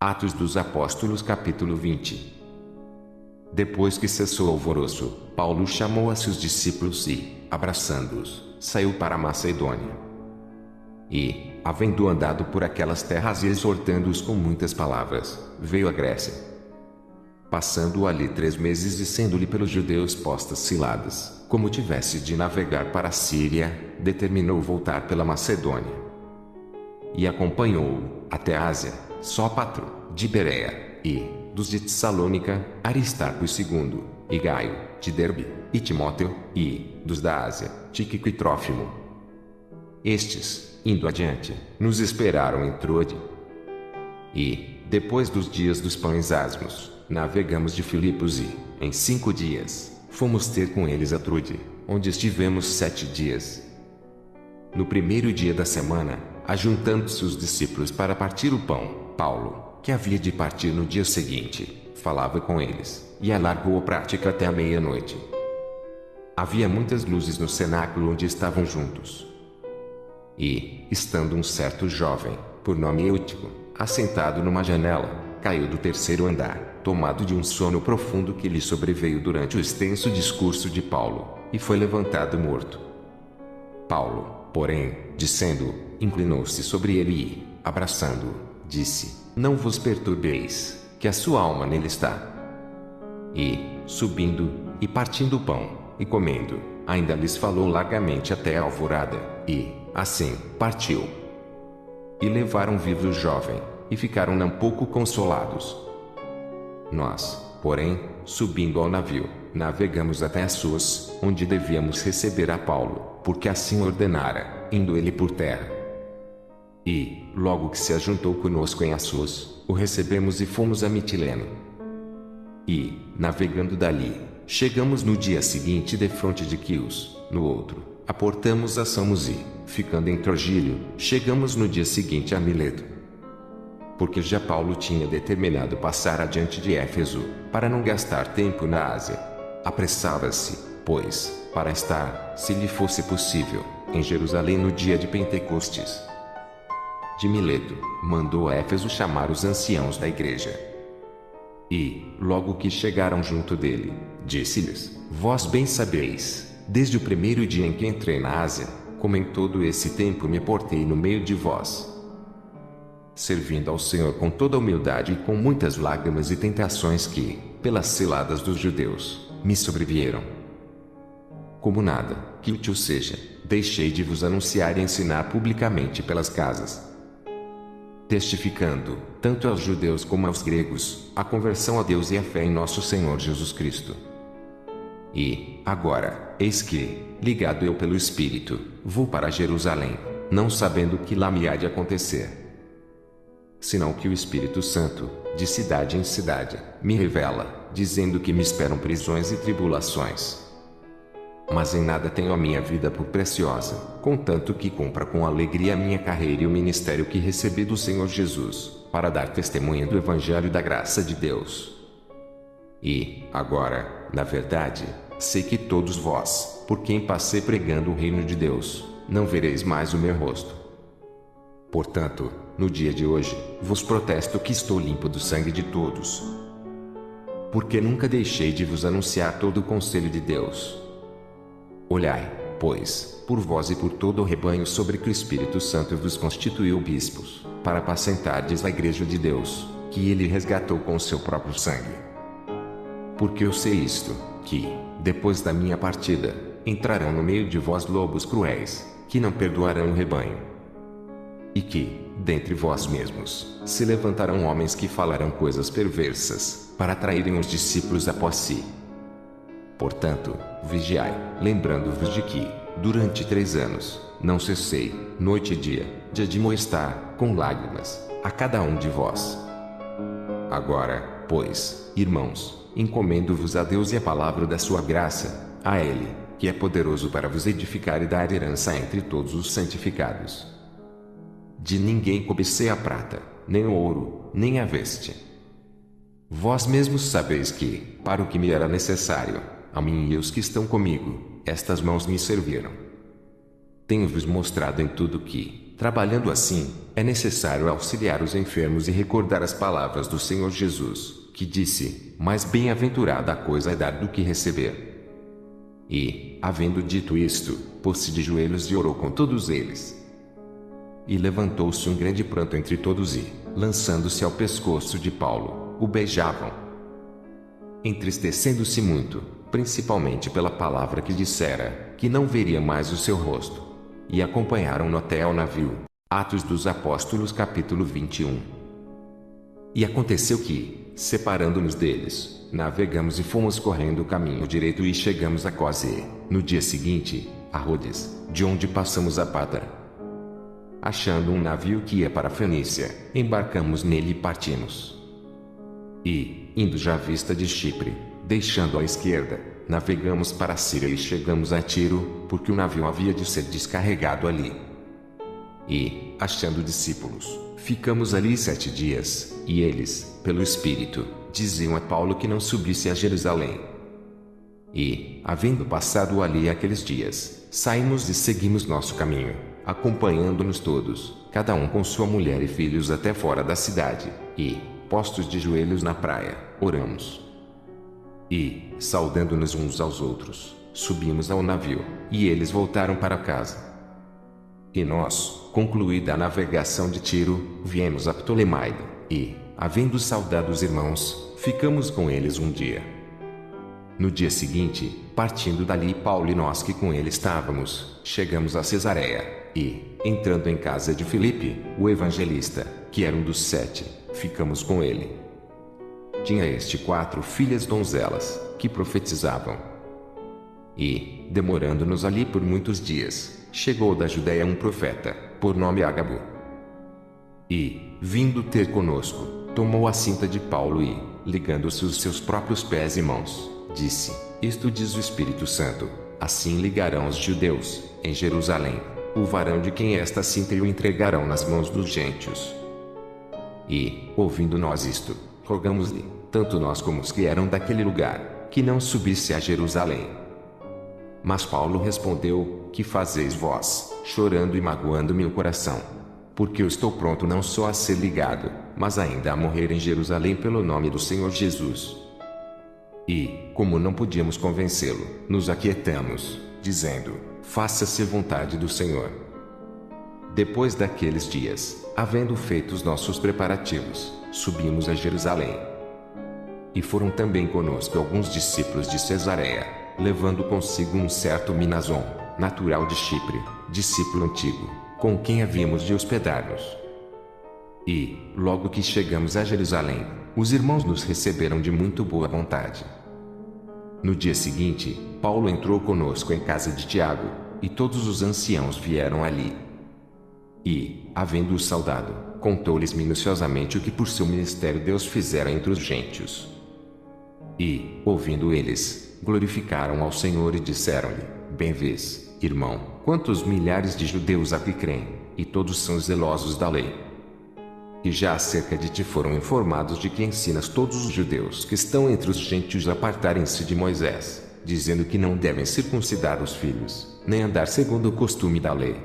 Atos dos Apóstolos capítulo 20. Depois que cessou o alvoroço, Paulo chamou a seus discípulos e, abraçando-os, saiu para a Macedônia. E, havendo andado por aquelas terras e exortando-os com muitas palavras, veio à Grécia. Passando ali 3 meses e sendo-lhe pelos judeus postas ciladas, como tivesse de navegar para a Síria, determinou voltar pela Macedônia. E acompanhou-o, até a Ásia, Sópatro, de Bereia, e, dos de Tessalônica, Aristarco II, e Gaio, de Derbe, e Timóteo, e, dos da Ásia, Tíquico e Trófimo. Estes, indo adiante, nos esperaram em Troade. E, depois dos dias dos pães asmos, navegamos de Filipos e, em 5 dias, fomos ter com eles a Troade, onde estivemos 7 dias. No primeiro dia da semana, ajuntando-se os discípulos para partir o pão, Paulo, que havia de partir no dia seguinte, falava com eles, e alargou a prática até a meia-noite. Havia muitas luzes no cenáculo onde estavam juntos. E, estando um certo jovem, por nome Eutico, assentado numa janela, caiu do 3º andar, tomado de um sono profundo que lhe sobreveio durante o extenso discurso de Paulo, e foi levantado morto. Paulo, porém, dizendo, inclinou-se sobre ele e, abraçando-o, disse: Não vos perturbeis, que a sua alma nele está. E, subindo, e partindo o pão, e comendo, ainda lhes falou largamente até a alvorada, e, assim, partiu. E levaram vivo o jovem, e ficaram não pouco consolados. Nós, porém, subindo ao navio, navegamos até Assos, onde devíamos receber a Paulo, porque assim ordenara, indo ele por terra. E, logo que se ajuntou conosco em Assos, o recebemos e fomos a Mitilene. E, navegando dali, chegamos no dia seguinte defronte de Quios, no outro, aportamos a Samos e, ficando em Trogílio, chegamos no dia seguinte a Mileto. Porque já Paulo tinha determinado passar adiante de Éfeso, para não gastar tempo na Ásia. Apressava-se, pois, para estar, se lhe fosse possível, em Jerusalém no dia de Pentecostes. De Mileto, mandou a Éfeso chamar os anciãos da igreja. E, logo que chegaram junto dele, disse-lhes: Vós bem sabeis, desde o primeiro dia em que entrei na Ásia, como em todo esse tempo me portei no meio de vós, servindo ao Senhor com toda humildade e com muitas lágrimas e tentações que, pelas ciladas dos judeus, me sobrevieram. Como nada, que útil seja, deixei de vos anunciar e ensinar publicamente pelas casas, testificando, tanto aos judeus como aos gregos, a conversão a Deus e a fé em nosso Senhor Jesus Cristo. E, agora, eis que, ligado eu pelo Espírito, vou para Jerusalém, não sabendo o que lá me há de acontecer, senão que o Espírito Santo, de cidade em cidade, me revela, dizendo que me esperam prisões e tribulações. Mas em nada tenho a minha vida por preciosa, contanto que cumpra com alegria a minha carreira e o ministério que recebi do Senhor Jesus, para dar testemunha do Evangelho da graça de Deus. E, agora, na verdade, sei que todos vós, por quem passei pregando o reino de Deus, não vereis mais o meu rosto. Portanto, no dia de hoje, vos protesto que estou limpo do sangue de todos. Porque nunca deixei de vos anunciar todo o conselho de Deus. Olhai, pois, por vós e por todo o rebanho sobre que o Espírito Santo vos constituiu bispos, para apacentardes a igreja de Deus, que ele resgatou com o seu próprio sangue. Porque eu sei isto, que, depois da minha partida, entrarão no meio de vós lobos cruéis, que não perdoarão o rebanho. E que, dentre vós mesmos, se levantarão homens que falarão coisas perversas, para atraírem os discípulos após si. Portanto, vigiai, lembrando-vos de que, durante 3 anos, não cessei, noite e dia, de admoestar, com lágrimas, a cada um de vós. Agora, pois, irmãos, encomendo-vos a Deus e a palavra da sua graça, a Ele, que é poderoso para vos edificar e dar herança entre todos os santificados. De ninguém cobicei a prata, nem o ouro, nem a veste. Vós mesmos sabeis que, para o que me era necessário, a mim e os que estão comigo, estas mãos me serviram. Tenho-vos mostrado em tudo que, trabalhando assim, é necessário auxiliar os enfermos e recordar as palavras do Senhor Jesus, que disse: mais bem-aventurada a coisa é dar do que receber. E, havendo dito isto, pôs-se de joelhos e orou com todos eles. E levantou-se um grande pranto entre todos e, lançando-se ao pescoço de Paulo, o beijavam. Entristecendo-se muito, principalmente pela palavra que dissera, que não veria mais o seu rosto. E acompanharam-no até ao navio. Atos dos Apóstolos capítulo 21. E aconteceu que, separando-nos deles, navegamos e fomos correndo o caminho direito e chegamos a Cose. No dia seguinte, a Rhodes, de onde passamos a Pátara. Achando um navio que ia para a Fenícia, embarcamos nele e partimos. E, indo já à vista de Chipre, deixando à esquerda, navegamos para a Síria e chegamos a Tiro, porque o navio havia de ser descarregado ali. E, achando discípulos, ficamos ali 7 dias, e eles, pelo Espírito, diziam a Paulo que não subisse a Jerusalém. E, havendo passado ali aqueles dias, saímos e seguimos nosso caminho, acompanhando-nos todos, cada um com sua mulher e filhos até fora da cidade, e, postos de joelhos na praia, oramos. E, saudando-nos uns aos outros, subimos ao navio, e eles voltaram para casa. E nós, concluída a navegação de Tiro, viemos a Ptolemaida, e, havendo saudado os irmãos, ficamos com eles um dia. No dia seguinte, partindo dali Paulo e nós que com ele estávamos, chegamos a Cesareia, e, entrando em casa de Filipe, o evangelista, que era um dos 7, ficamos com ele. Tinha este 4 filhas donzelas, que profetizavam. E, demorando-nos ali por muitos dias, chegou da Judéia um profeta, por nome Ágabo. E, vindo ter conosco, tomou a cinta de Paulo e, ligando-se os seus próprios pés e mãos, disse: isto diz o Espírito Santo, assim ligarão os judeus, em Jerusalém, o varão de quem esta cinta e o entregarão nas mãos dos gentios. E, ouvindo nós isto, rogamos-lhe, tanto nós como os que eram daquele lugar, que não subisse a Jerusalém. Mas Paulo respondeu: que fazeis vós, chorando e magoando-me o coração? Porque eu estou pronto não só a ser ligado, mas ainda a morrer em Jerusalém pelo nome do Senhor Jesus. E, como não podíamos convencê-lo, nos aquietamos, dizendo: faça-se vontade do Senhor. Depois daqueles dias, havendo feito os nossos preparativos, subimos a Jerusalém. E foram também conosco alguns discípulos de Cesareia, levando consigo um certo Minason, natural de Chipre, discípulo antigo, com quem havíamos de hospedar-nos. E, logo que chegamos a Jerusalém, os irmãos nos receberam de muito boa vontade. No dia seguinte, Paulo entrou conosco em casa de Tiago, e todos os anciãos vieram ali. E, havendo-os saudado, contou-lhes minuciosamente o que por seu ministério Deus fizera entre os gentios. E, ouvindo eles, glorificaram ao Senhor e disseram-lhe: bem vês, irmão, quantos milhares de judeus há que creem, e todos são zelosos da lei. E já acerca de ti foram informados de que ensinas todos os judeus que estão entre os gentios a apartarem-se de Moisés, dizendo que não devem circuncidar os filhos, nem andar segundo o costume da lei.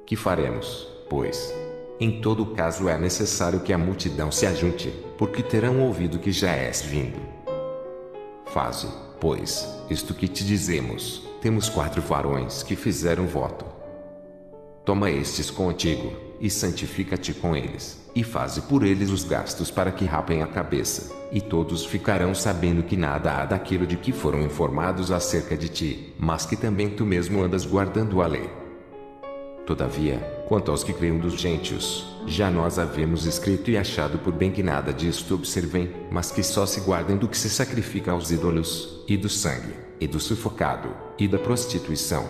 Que faremos, pois? Em todo caso é necessário que a multidão se ajunte, porque terão ouvido que já és vindo. Faze, pois, isto que te dizemos: temos 4 varões que fizeram voto. Toma estes contigo, e santifica-te com eles, e faze por eles os gastos para que rapem a cabeça, e todos ficarão sabendo que nada há daquilo de que foram informados acerca de ti, mas que também tu mesmo andas guardando a lei. Todavia, quanto aos que creiam dos gentios, já nós havemos escrito e achado por bem que nada disto observem, mas que só se guardem do que se sacrifica aos ídolos, e do sangue, e do sufocado, e da prostituição.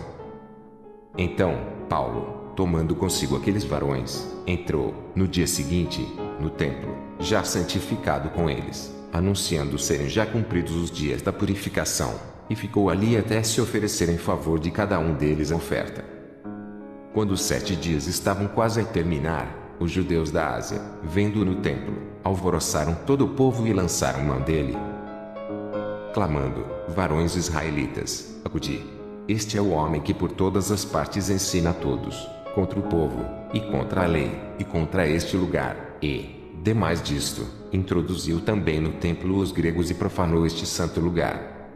Então, Paulo, tomando consigo aqueles varões, entrou, no dia seguinte, no templo, já santificado com eles, anunciando serem já cumpridos os dias da purificação, e ficou ali até se oferecer em favor de cada um deles a oferta. Quando os 7 dias estavam quase a terminar, os judeus da Ásia, vendo-o no templo, alvoroçaram todo o povo e lançaram mão dele, clamando: varões israelitas, acudi! Este é o homem que por todas as partes ensina a todos, contra o povo, e contra a lei, e contra este lugar, e, demais disto, introduziu também no templo os gregos e profanou este santo lugar.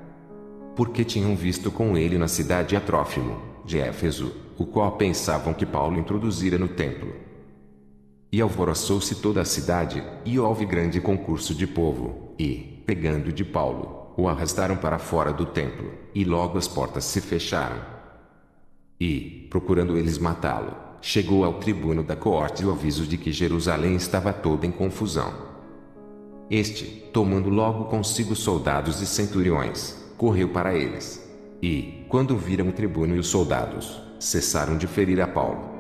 Porque tinham visto com ele na cidade a Trófimo, de Éfeso, o qual pensavam que Paulo introduzira no templo. E alvoroçou-se toda a cidade, e houve grande concurso de povo, e, pegando de Paulo, o arrastaram para fora do templo, e logo as portas se fecharam. E, procurando eles matá-lo, chegou ao tribuno da coorte o aviso de que Jerusalém estava toda em confusão. Este, tomando logo consigo soldados e centuriões, correu para eles. E, quando viram o tribuno e os soldados, cessaram de ferir a Paulo.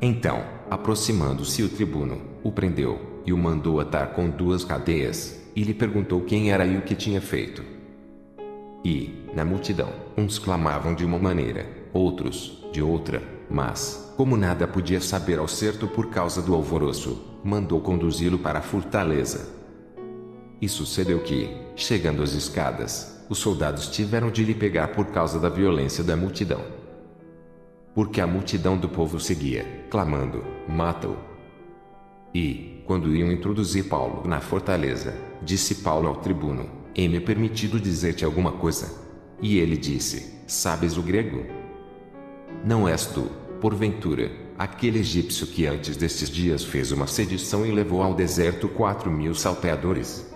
Então, aproximando-se o tribuno, o prendeu, e o mandou atar com 2 cadeias, e lhe perguntou quem era e o que tinha feito. E, na multidão, uns clamavam de uma maneira, outros, de outra, mas, como nada podia saber ao certo por causa do alvoroço, mandou conduzi-lo para a fortaleza. E sucedeu que, chegando às escadas, os soldados tiveram de lhe pegar por causa da violência da multidão. Porque a multidão do povo seguia, clamando, mata-o. E, quando iam introduzir Paulo na fortaleza, disse Paulo ao tribuno, é-me permitido dizer-te alguma coisa? E ele disse, sabes o grego? Não és tu, porventura, aquele egípcio que antes destes dias fez uma sedição e levou ao deserto 4.000 salteadores?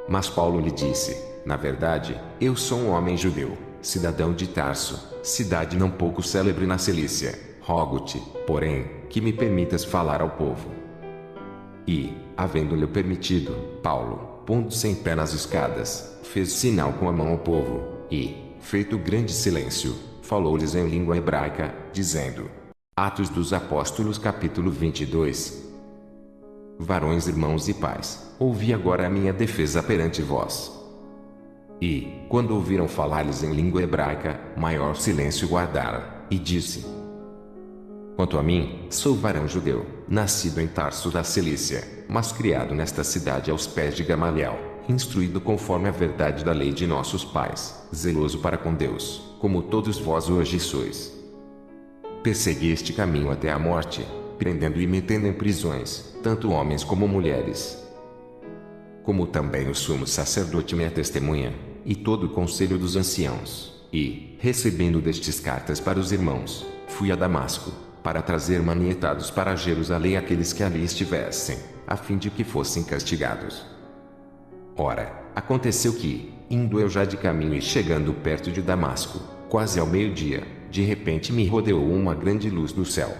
Mas Paulo lhe disse, na verdade, eu sou um homem judeu, cidadão de Tarso, cidade não pouco célebre na Cilícia. Rogo-te, porém, que me permitas falar ao povo. E, havendo-lhe permitido, Paulo, pondo-se em pé nas escadas, fez sinal com a mão ao povo, e, feito grande silêncio, falou-lhes em língua hebraica, dizendo: Atos dos Apóstolos capítulo 22. Varões, irmãos e pais, ouvi agora a minha defesa perante vós. E, quando ouviram falar-lhes em língua hebraica, maior silêncio guardaram, e disse: Quanto a mim, sou varão judeu, nascido em Tarso da Cilícia, mas criado nesta cidade aos pés de Gamaliel, instruído conforme a verdade da lei de nossos pais, zeloso para com Deus, como todos vós hoje sois. Persegui este caminho até a morte, prendendo e metendo em prisões, tanto homens como mulheres. Como também o sumo sacerdote me é testemunha, e todo o conselho dos anciãos. E, recebendo destes cartas para os irmãos, fui a Damasco, para trazer manietados para Jerusalém aqueles que ali estivessem, a fim de que fossem castigados. Ora, aconteceu que, indo eu já de caminho e chegando perto de Damasco, quase ao meio-dia, de repente me rodeou uma grande luz do céu.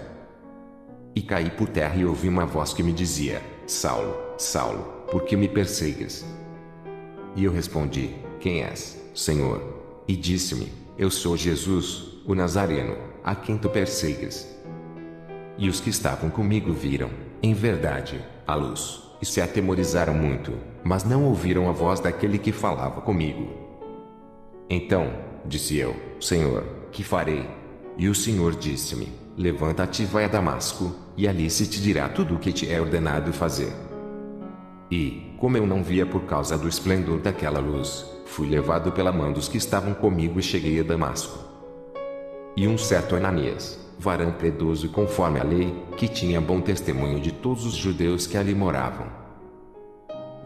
E caí por terra e ouvi uma voz que me dizia: Saulo, Saulo, por que me persegues? E eu respondi: Quem és, Senhor? E disse-me: Eu sou Jesus, o Nazareno, a quem tu persegues. E os que estavam comigo viram, em verdade, a luz, e se atemorizaram muito, mas não ouviram a voz daquele que falava comigo. Então, disse eu: Senhor, que farei? E o Senhor disse-me: Levanta-te e vai a Damasco, e ali se te dirá tudo o que te é ordenado fazer. E, como eu não via por causa do esplendor daquela luz, fui levado pela mão dos que estavam comigo e cheguei a Damasco. E um certo Ananias, varão piedoso conforme a lei, que tinha bom testemunho de todos os judeus que ali moravam,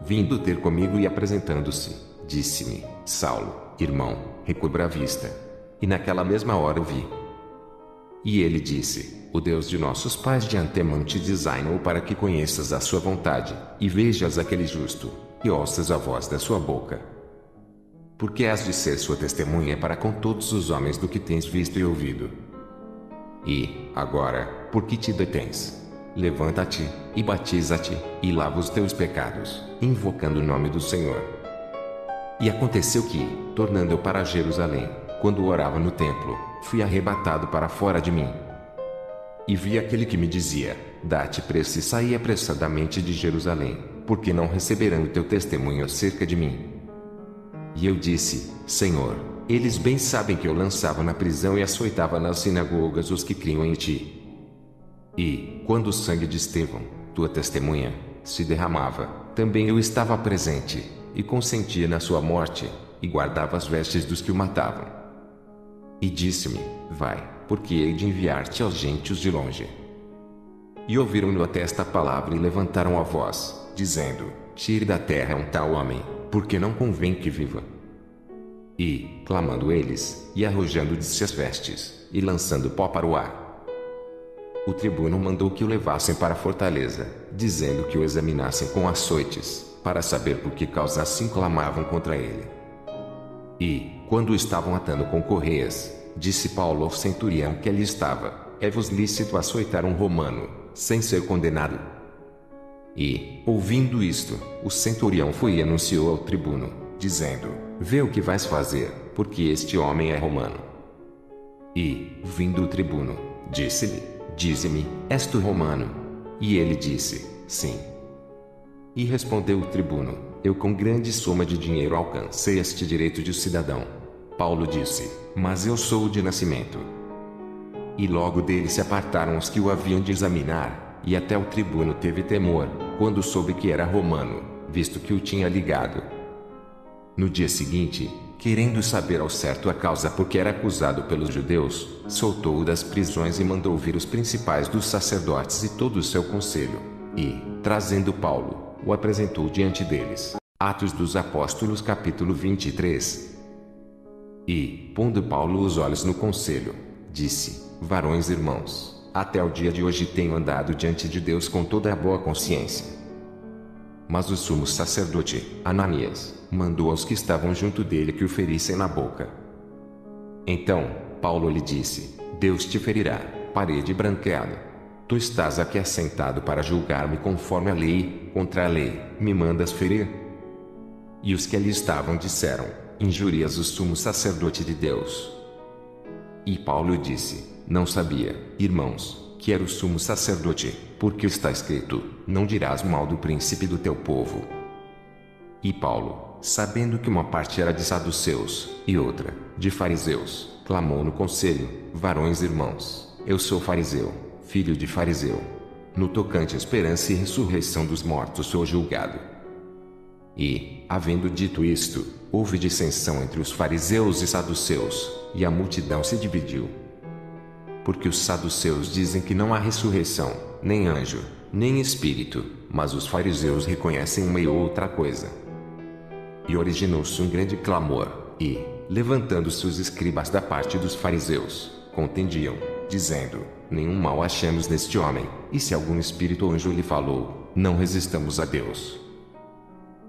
vindo ter comigo e apresentando-se, disse-me: Saulo, irmão, recobra a vista. E naquela mesma hora eu vi. E ele disse: O Deus de nossos pais de antemão te designou para que conheças a sua vontade, e vejas aquele justo, e ouças a voz da sua boca. Porque has de ser sua testemunha para com todos os homens do que tens visto e ouvido. E, agora, por que te detens? Levanta-te, e batiza-te, e lava os teus pecados, invocando o nome do Senhor. E aconteceu que, tornando eu para Jerusalém, quando orava no templo, fui arrebatado para fora de mim. E vi aquele que me dizia: Dá-te pressa e saí apressadamente de Jerusalém, porque não receberão o teu testemunho acerca de mim. E eu disse: Senhor, eles bem sabem que eu lançava na prisão e açoitava nas sinagogas os que criam em ti. E, quando o sangue de Estevão, tua testemunha, se derramava, também eu estava presente, e consentia na sua morte, e guardava as vestes dos que o matavam. E disse-me: Vai, porque hei de enviar-te aos gentios de longe. E ouviram-no até esta palavra e levantaram a voz, dizendo: Tire da terra um tal homem, porque não convém que viva. E, clamando eles, e arrojando-se as vestes, e lançando pó para o ar, o tribuno mandou que o levassem para a fortaleza, dizendo que o examinassem com açoites, para saber por que causa assim clamavam contra ele. E, quando o estavam atando com correias, disse Paulo ao centurião que ali estava: É-vos lícito açoitar um romano, sem ser condenado? E, ouvindo isto, o centurião foi e anunciou ao tribuno, dizendo: Vê o que vais fazer, porque este homem é romano. E, vindo o tribuno, disse-lhe: Dize-me, és tu romano? E ele disse: Sim. E respondeu o tribuno: Eu com grande soma de dinheiro alcancei este direito de cidadão. Paulo disse: Mas eu sou de nascimento. E logo dele se apartaram os que o haviam de examinar, e até o tribuno teve temor, quando soube que era romano, visto que o tinha ligado. No dia seguinte, querendo saber ao certo a causa por que era acusado pelos judeus, soltou-o das prisões e mandou vir os principais dos sacerdotes e todo o seu conselho. E, trazendo Paulo, o apresentou diante deles. Atos dos Apóstolos capítulo 23. E, pondo Paulo os olhos no conselho, disse: Varões irmãos, até o dia de hoje tenho andado diante de Deus com toda a boa consciência. Mas o sumo sacerdote, Ananias, mandou aos que estavam junto dele que o ferissem na boca. Então, Paulo lhe disse: Deus te ferirá, parede branqueada. Tu estás aqui assentado para julgar-me conforme a lei, contra a lei, me mandas ferir? E os que ali estavam disseram: Injurias o sumo sacerdote de Deus. E Paulo disse: Não sabia, irmãos, que era o sumo sacerdote, porque está escrito: Não dirás mal do príncipe do teu povo. E Paulo, sabendo que uma parte era de saduceus, e outra, de fariseus, clamou no conselho: Varões irmãos, eu sou fariseu, filho de fariseu. No tocante à esperança e ressurreição dos mortos sou julgado. E, havendo dito isto, houve dissensão entre os fariseus e saduceus, e a multidão se dividiu. Porque os saduceus dizem que não há ressurreição, nem anjo, nem espírito, mas os fariseus reconhecem uma e outra coisa. E originou-se um grande clamor, e, levantando-se os escribas da parte dos fariseus, contendiam, dizendo: Nenhum mal achamos neste homem, e se algum espírito ou anjo lhe falou, não resistamos a Deus.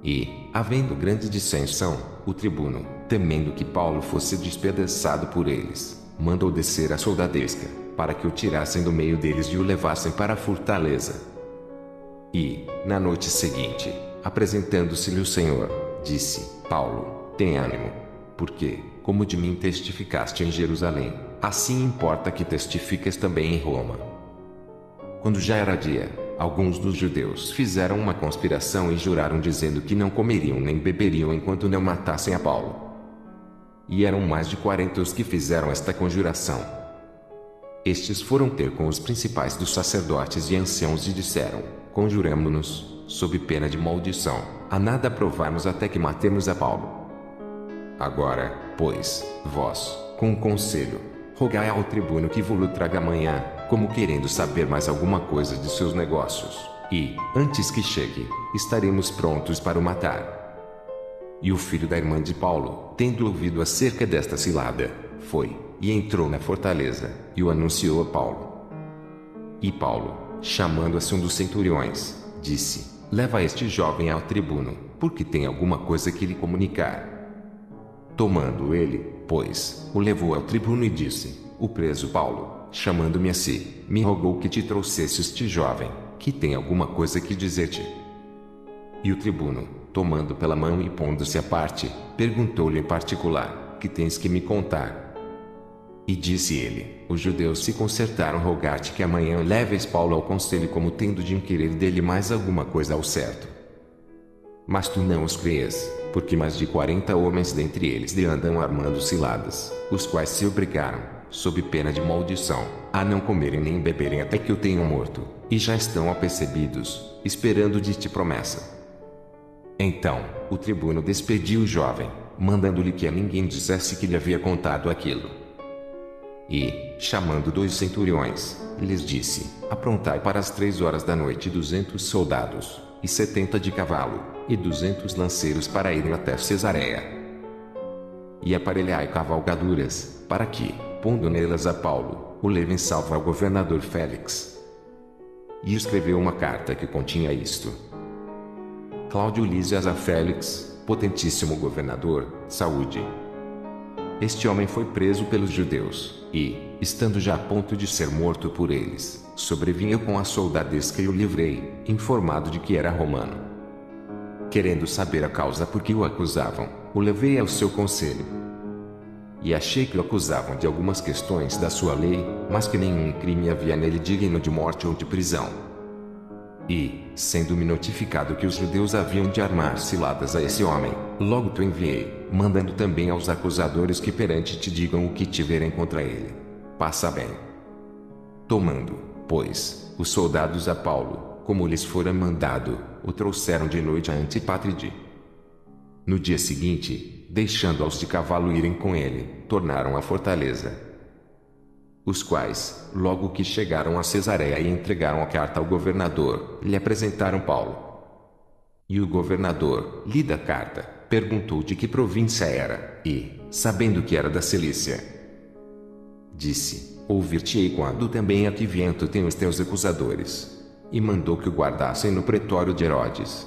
E, havendo grande dissensão, o tribuno, temendo que Paulo fosse despedaçado por eles, mandou descer a soldadesca, para que o tirassem do meio deles e o levassem para a fortaleza. E, na noite seguinte, apresentando-se-lhe o Senhor, disse: Paulo, tem ânimo, porque, como de mim testificaste em Jerusalém, assim importa que testifiques também em Roma. Quando já era dia, alguns dos judeus fizeram uma conspiração e juraram dizendo que não comeriam nem beberiam enquanto não matassem a Paulo. E eram mais de 40 os que fizeram esta conjuração. Estes foram ter com os principais dos sacerdotes e anciãos e disseram: Conjuramo-nos, sob pena de maldição, a nada provarmos até que matemos a Paulo. Agora, pois, vós, com o conselho, rogai ao tribuno que vos traga amanhã, como querendo saber mais alguma coisa de seus negócios, e, antes que chegue, estaremos prontos para o matar. E o filho da irmã de Paulo, tendo ouvido acerca desta cilada, foi, e entrou na fortaleza, e o anunciou a Paulo. E Paulo, chamando-se um dos centuriões, disse: Leva este jovem ao tribuno, porque tem alguma coisa que lhe comunicar. Tomando ele, pois, o levou ao tribuno e disse: O preso Paulo, chamando-me a si, me rogou que te trouxesse este jovem, que tem alguma coisa que dizer-te. E o tribuno, tomando pela mão e pondo-se à parte, perguntou-lhe em particular: Que tens que me contar? E disse ele: Os judeus se concertaram rogar-te que amanhã leves Paulo ao conselho como tendo de inquirir dele mais alguma coisa ao certo. Mas tu não os crês, porque mais de 40 homens dentre eles lhe andam armando ciladas, os quais se obrigaram, sob pena de maldição, a não comerem nem beberem até que o tenham morto, e já estão apercebidos, esperando de ti promessa. Então, o tribuno despediu o jovem, mandando-lhe que a ninguém dissesse que lhe havia contado aquilo. E, chamando 2 centuriões, lhes disse: aprontai para as 3 horas da noite 200 soldados, e 70 de cavalo, e 200 lanceiros para irem até Cesareia. E aparelhai cavalgaduras, para que, pondo nelas a Paulo, o levem salvo ao governador Félix. E escreveu uma carta que continha isto: Cláudio Lísias a Félix, potentíssimo governador, saúde. Este homem foi preso pelos judeus, e, estando já a ponto de ser morto por eles, sobrevinha com a soldadesca e o livrei, informado de que era romano. Querendo saber a causa por que o acusavam, o levei ao seu conselho. E achei que o acusavam de algumas questões da sua lei, mas que nenhum crime havia nele digno de morte ou de prisão. E, sendo-me notificado que os judeus haviam de armar ciladas a esse homem, logo te enviei, mandando também aos acusadores que perante te digam o que tiverem contra ele. Passa bem. Tomando, pois, os soldados a Paulo, como lhes fora mandado, o trouxeram de noite a Antipátride. No dia seguinte, deixando-os de cavalo irem com ele, tornaram à fortaleza. Os quais, logo que chegaram a Cesareia e entregaram a carta ao governador, lhe apresentaram Paulo. E o governador, lida a carta, perguntou de que província era, e, sabendo que era da Cilícia, disse: ouvir-te-ei quando também aqui viento tem os teus acusadores. E mandou que o guardassem no pretório de Herodes.